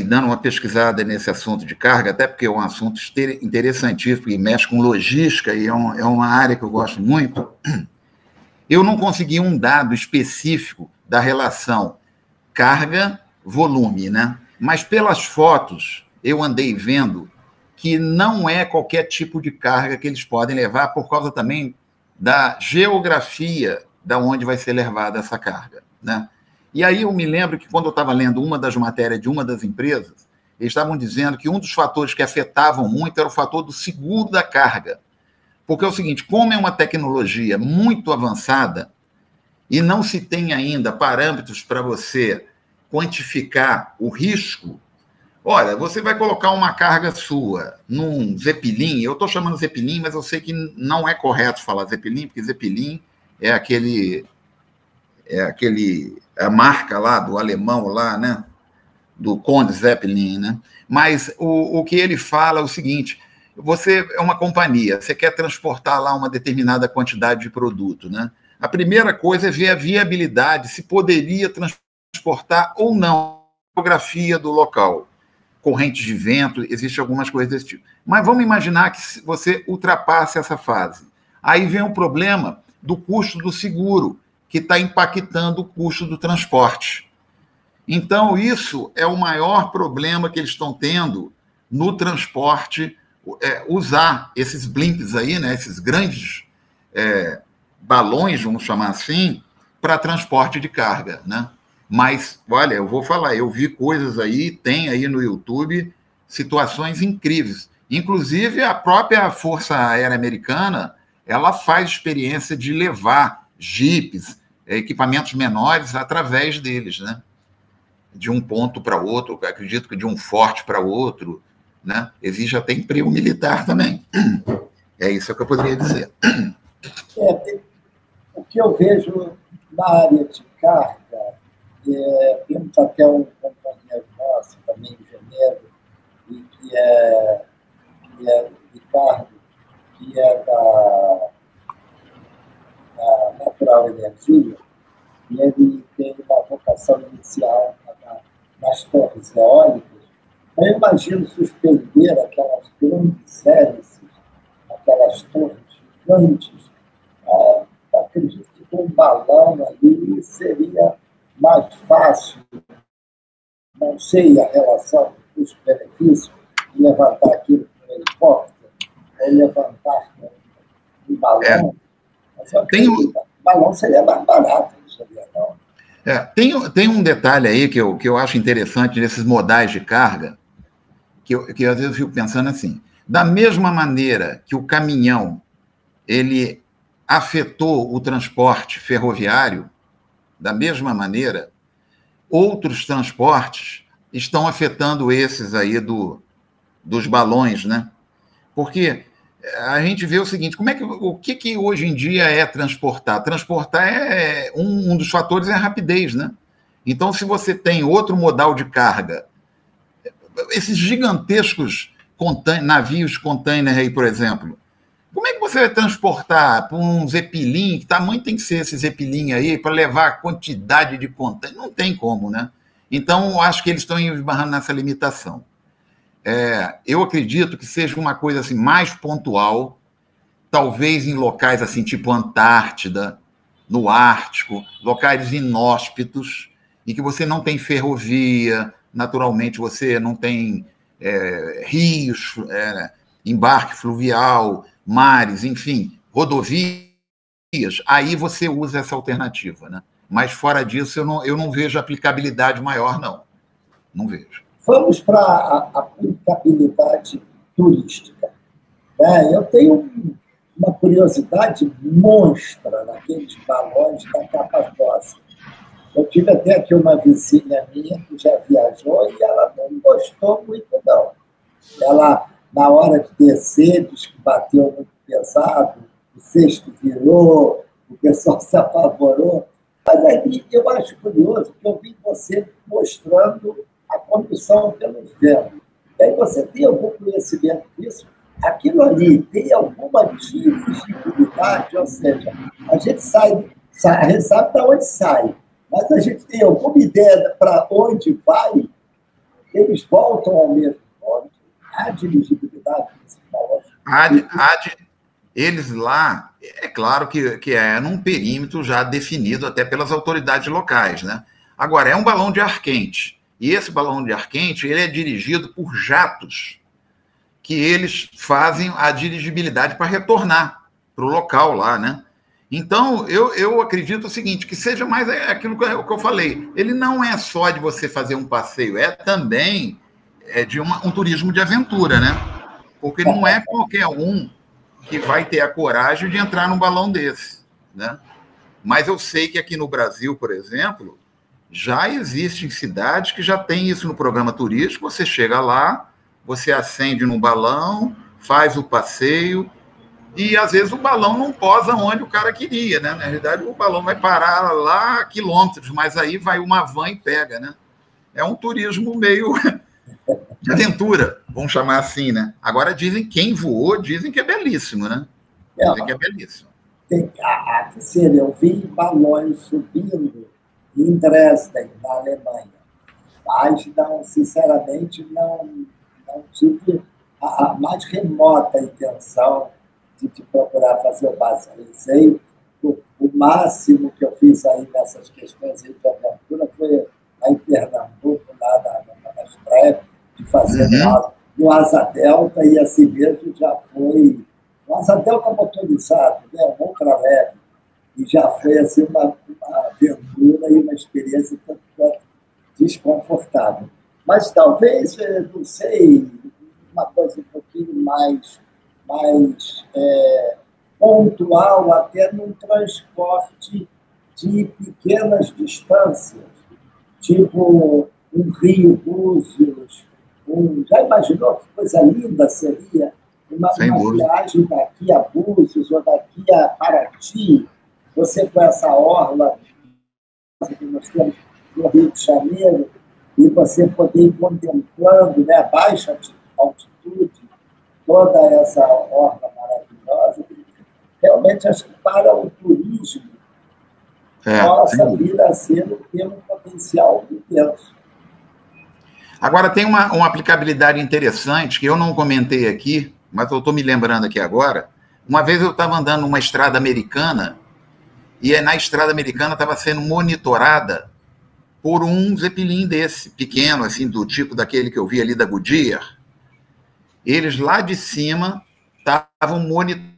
dando uma pesquisada nesse assunto de carga, até porque é um assunto interessantíssimo e mexe com logística, e é uma área que eu gosto muito, eu não consegui um dado específico da relação carga-volume, né? Mas pelas fotos eu andei vendo que não é qualquer tipo de carga que eles podem levar, por causa também da geografia da onde vai ser levada essa carga, né? E aí eu me lembro que quando eu estava lendo uma das matérias de uma das empresas, eles estavam dizendo que um dos fatores que afetavam muito era o fator do seguro da carga. Porque é o seguinte, como é uma tecnologia muito avançada e não se tem ainda parâmetros para você quantificar o risco, olha, você vai colocar uma carga sua num Zeppelin, eu estou chamando Zeppelin, mas eu sei que não é correto falar Zeppelin, porque Zeppelin é a marca lá do alemão lá, né? Do Conde Zeppelin, né? Mas o que ele fala é o seguinte: você é uma companhia, você quer transportar lá uma determinada quantidade de produto, né? A primeira coisa é ver a viabilidade, se poderia transportar ou não a geografia do local, correntes de vento, existem algumas coisas desse tipo. Mas vamos imaginar que você ultrapasse essa fase. Aí vem o problema do custo do seguro, que está impactando o custo do transporte. Então, isso é o maior problema que eles estão tendo no transporte, usar esses blimps aí, né, esses grandes balões, vamos chamar assim, para transporte de carga, né? Mas, olha, eu vou falar, eu vi coisas aí, tem aí no YouTube situações incríveis. Inclusive, a própria Força Aérea Americana, ela faz experiência de levar jipes, equipamentos menores através deles, né? De um ponto para outro, acredito que de um forte para outro, né? Existe até emprego militar também. É isso que eu poderia dizer. O que eu vejo na área de carga, temos até um companheiro nosso, também engenheiro, e que é o Ricardo, que é da Natural Energia, e ele tem uma vocação inicial nas torres eólicas. Eu imagino suspender aquelas grandes hélices, aquelas torres gigantes. Acredito que com um balão ali seria mais fácil, não sei a relação custo-benefício, de levantar aquilo com um helicóptero, ou levantar com um balão. Mas eu acredito que o balão seria mais barato, não seria, não. Tem um detalhe aí que eu acho interessante nesses modais de carga, que às vezes eu fico pensando assim, da mesma maneira que o caminhão ele afetou o transporte ferroviário, da mesma maneira, outros transportes estão afetando esses aí dos balões, né? Porque a gente vê o seguinte, o que hoje em dia é transportar? Transportar um dos fatores é a rapidez, né? Então, se você tem outro modal de carga, esses gigantescos navios container aí, por exemplo, como é que você vai transportar por um Zeppelin? Que tamanho tem que ser esse Zeppelin aí para levar a quantidade de container? Não tem como, né? Então, eu acho que eles estão esbarrando nessa limitação. Eu acredito que seja uma coisa assim, mais pontual, talvez em locais assim, tipo Antártida, no Ártico, locais inóspitos, em que você não tem ferrovia, naturalmente você não tem rios, embarque fluvial, mares, enfim, rodovias, aí você usa essa alternativa, né? Mas fora disso, eu não vejo aplicabilidade maior, não. Não vejo. Vamos para a aplicabilidade turística. Eu tenho uma curiosidade monstra naqueles balões da Capadócia. Eu tive até aqui uma vizinha minha que já viajou e ela não gostou muito, não. Ela, na hora de descer, diz que bateu muito pesado, o cesto virou, o pessoal se apavorou. Mas aí eu acho curioso que eu vi você mostrando a condução pelo vento. E aí você tem algum conhecimento disso? Aquilo ali tem alguma dirigibilidade, ou seja, a gente sabe de onde sai, mas a gente tem alguma ideia para onde vai, eles voltam ao mesmo ponto. Há dirigibilidade desse balão? Eles lá, é claro que é num perímetro já definido até pelas autoridades locais, né? Agora, é um balão de ar quente. E esse balão de ar quente ele é dirigido por jatos, que eles fazem a dirigibilidade para retornar para o local lá, né? Então, eu acredito o seguinte, que seja mais aquilo que eu falei. Ele não é só de você fazer um passeio, é também de um turismo de aventura, né? Porque não é qualquer um que vai ter a coragem de entrar num balão desse, né? Mas eu sei que aqui no Brasil, por exemplo, já existem cidades que já tem isso no programa turístico. Você chega lá, você acende num balão, faz o passeio, e às vezes o balão não posa onde o cara queria, né? Na realidade, o balão vai parar lá a quilômetros, mas aí vai uma van e pega, né? É um turismo meio de aventura, vamos chamar assim, né? Agora dizem, quem voou, dizem que é belíssimo, né? Dizem que é belíssimo. Eu vi balões subindo em Dresden, na Alemanha. Mas, não, sinceramente, não tive a mais remota intenção de procurar fazer o passeio. O máximo que eu fiz aí nessas questões aí de aventura foi aí em Pernambuco, lá nas praias, de fazer no Asa Delta, e assim mesmo já foi. O Asa Delta motorizado, né? Um ultra leve. e já foi assim, uma aventura e uma experiência tanto quanto desconfortável. Mas talvez, não sei, uma coisa um pouquinho mais pontual, até num transporte de pequenas distâncias, tipo um Rio Búzios. Já imaginou que coisa linda seria uma viagem daqui a Búzios ou daqui a Paraty, você com essa orla que nós temos no Rio de Janeiro, e você poder ir contemplando, né, a baixa altitude, toda essa orla maravilhosa. Realmente, acho que para o turismo, possa vir a ser um potencial intenso. Agora, tem uma aplicabilidade interessante que eu não comentei aqui, mas eu estou me lembrando aqui agora. Uma vez eu estava andando numa estrada americana e na estrada americana estava sendo monitorada por um Zeppelin desse, pequeno, assim, do tipo daquele que eu vi ali da Goodyear. Eles lá de cima estavam monitorando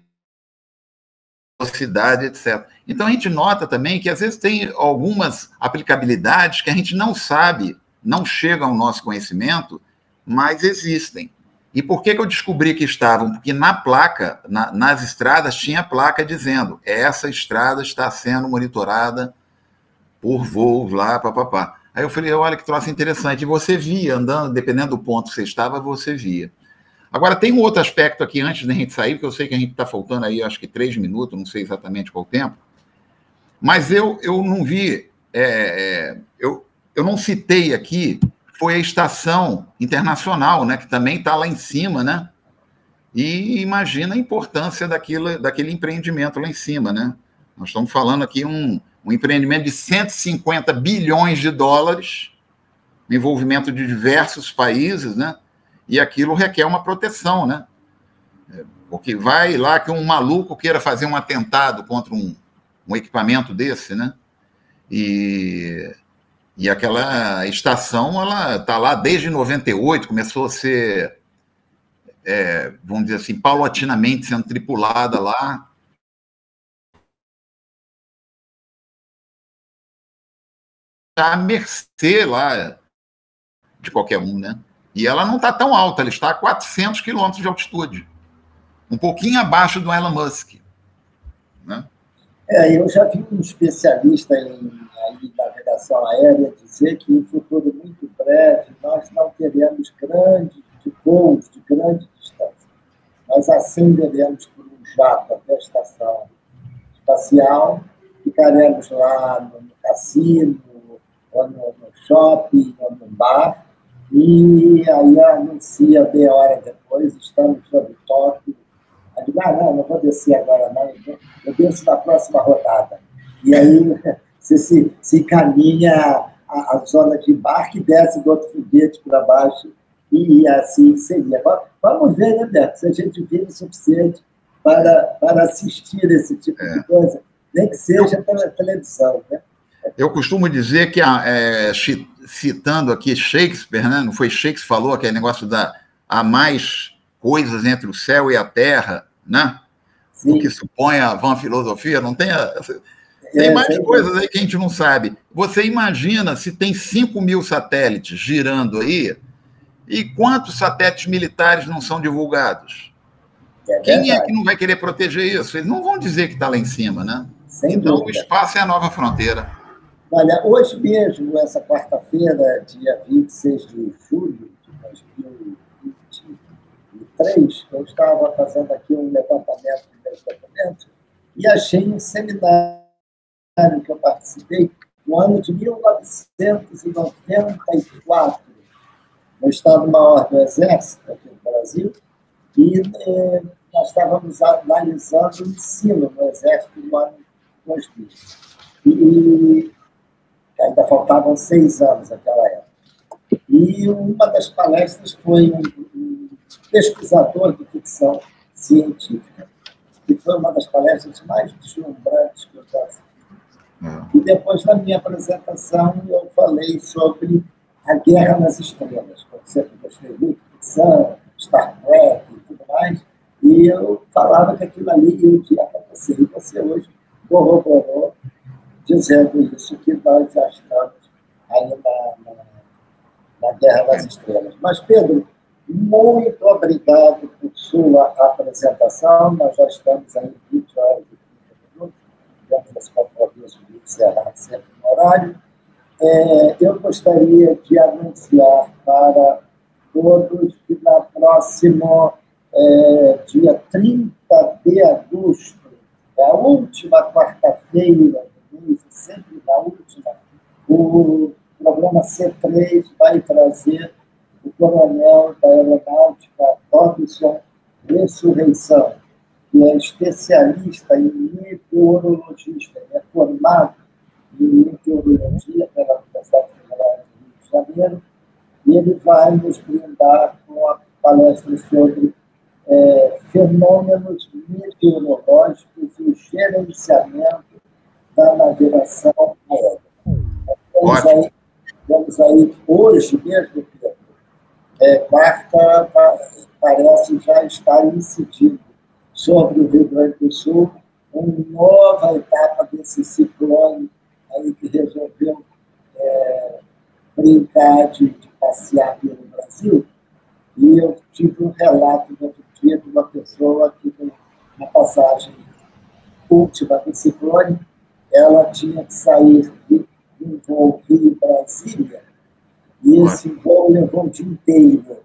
a velocidade, etc. Então, a gente nota também que, às vezes, tem algumas aplicabilidades que a gente não sabe, não chegam ao nosso conhecimento, mas existem. E por que eu descobri que estavam? Porque na placa, nas estradas, tinha placa dizendo: essa estrada está sendo monitorada por voos lá, papapá. Aí eu falei, olha que troço interessante. E você via, andando, dependendo do ponto que você estava, você via. Agora, tem um outro aspecto aqui, antes da gente sair, porque eu sei que a gente está faltando aí, acho que 3 minutos, não sei exatamente qual tempo, mas eu não vi, eu não citei aqui, foi a estação internacional, né, que também está lá em cima, né? E imagina a importância daquele empreendimento lá em cima, né? Nós estamos falando aqui um empreendimento de 150 bilhões de dólares, envolvimento de diversos países, né? E aquilo requer uma proteção, né? Porque vai lá que um maluco queira fazer um atentado contra um equipamento desse, né? E aquela estação, ela está lá desde 98, começou a ser, vamos dizer assim, paulatinamente sendo tripulada lá. À mercê lá de qualquer um, né? E ela não está tão alta, ela está a 400 quilômetros de altitude, um pouquinho abaixo do Elon Musk, né? Eu já vi um especialista em navegação aérea dizer que em um futuro muito breve nós não teremos voos de grande distância. Nós ascenderemos por um jato até a estação espacial, ficaremos lá no cassino, ou no shopping, ou no bar, e aí anuncia meia hora depois, estamos sob toque. Aí digo, não vou descer agora, não, eu desço na próxima rodada. E aí você se encaminha a zona de embarque, desce do outro foguete para baixo, e assim seria. Vamos ver, né, Beto, se a gente vira o suficiente para assistir esse tipo de coisa, nem que seja pela televisão, né? Eu costumo dizer que, citando aqui Shakespeare, né? Não foi Shakespeare que falou aquele negócio há mais coisas entre o céu e a terra, né? Sim. Do que supõe a vã filosofia, não tem? Tem mais coisas aí que a gente não sabe. Você imagina se tem 5.000 satélites girando aí, e quantos satélites militares não são divulgados? Quem é que não vai querer proteger isso? Eles não vão dizer que está lá em cima, né? Então, o espaço é a nova fronteira. Olha, hoje mesmo, essa quarta-feira, dia 26 de julho de 2023, eu estava fazendo aqui um levantamento de meus documentos e achei um seminário que eu participei no ano de 1994, no Estado-Maior do Exército, aqui no Brasil, e nós estávamos analisando o ensino no Exército no ano 2000. E ainda faltavam 6 anos naquela época. E uma das palestras foi um pesquisador de ficção científica, que foi uma das palestras mais deslumbrantes que eu já assisti. E depois, na minha apresentação, eu falei sobre a Guerra nas Estrelas. Eu sempre gostei muito de ficção, Star Trek e tudo mais, e eu falava que aquilo ali ia acontecer. E você hoje corroborou, dizendo isso, que nós já estamos aí na Guerra das Estrelas. Mas, Pedro, muito obrigado por sua apresentação. Nós já estamos aí em 20 horas e 30 minutos, temos esse compromisso de encerrar sempre no horário. Eu gostaria de anunciar para todos que na próxima dia 30 de agosto, a última quarta-feira do mês, sempre na última, o programa C3 vai trazer o coronel da Aeronáutica, Robson Ressurreição, que é especialista em meteorologista, é formado em meteorologia pela Universidade Federal do Rio de Janeiro, e ele vai nos brindar com a palestra sobre fenômenos meteorológicos e o gerenciamento da navegação aérea. Vamos aí hoje mesmo, quarta, parece já estar incidindo sobre o Rio Grande do Sul uma nova etapa desse ciclone aí que resolveu brincar de passear pelo Brasil. E eu tive um relato no outro dia de uma pessoa que, na passagem última do ciclone, ela tinha que sair de um voo Rio-Brasília, e esse voo levou o dia inteiro,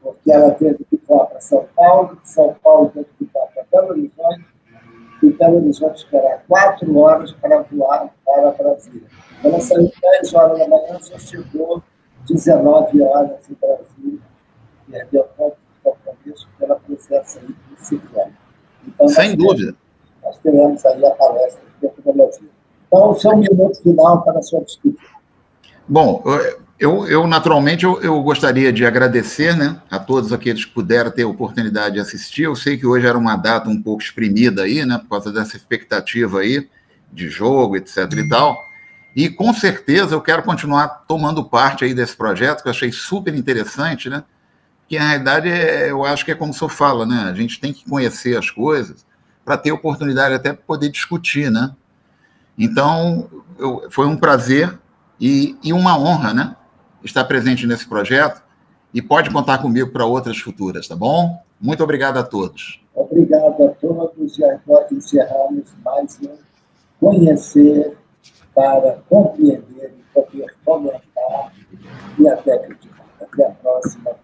porque ela teve que voar para São Paulo, de São Paulo teve que voar para Belo Horizonte, e Belo Horizonte esperar 4 horas para voar para Brasília. Ela saiu 10 horas da manhã, só chegou 19 horas em Brasília, perdeu ponto de compromisso pela presença aí do ciclone. Então, sem dúvida. Nós teremos aí a palestra de tecnologia. Então, o seu minuto final para a sua discussão. Bom, eu naturalmente, eu gostaria de agradecer, né, a todos aqueles que puderam ter a oportunidade de assistir. Eu sei que hoje era uma data um pouco espremida aí, né, por causa dessa expectativa aí de jogo, etc. e tal. E, com certeza, eu quero continuar tomando parte aí desse projeto, que eu achei super interessante, né, que, na realidade, eu acho que é como o senhor fala, né, a gente tem que conhecer as coisas para ter oportunidade até para poder discutir, né. Então, foi um prazer e uma honra, né, estar presente nesse projeto, e pode contar comigo para outras futuras, tá bom? Muito obrigado a todos. Obrigado a todos, e agora encerramos mais um Conhecer para Compreender e poder comentar e até criticar. Até a próxima.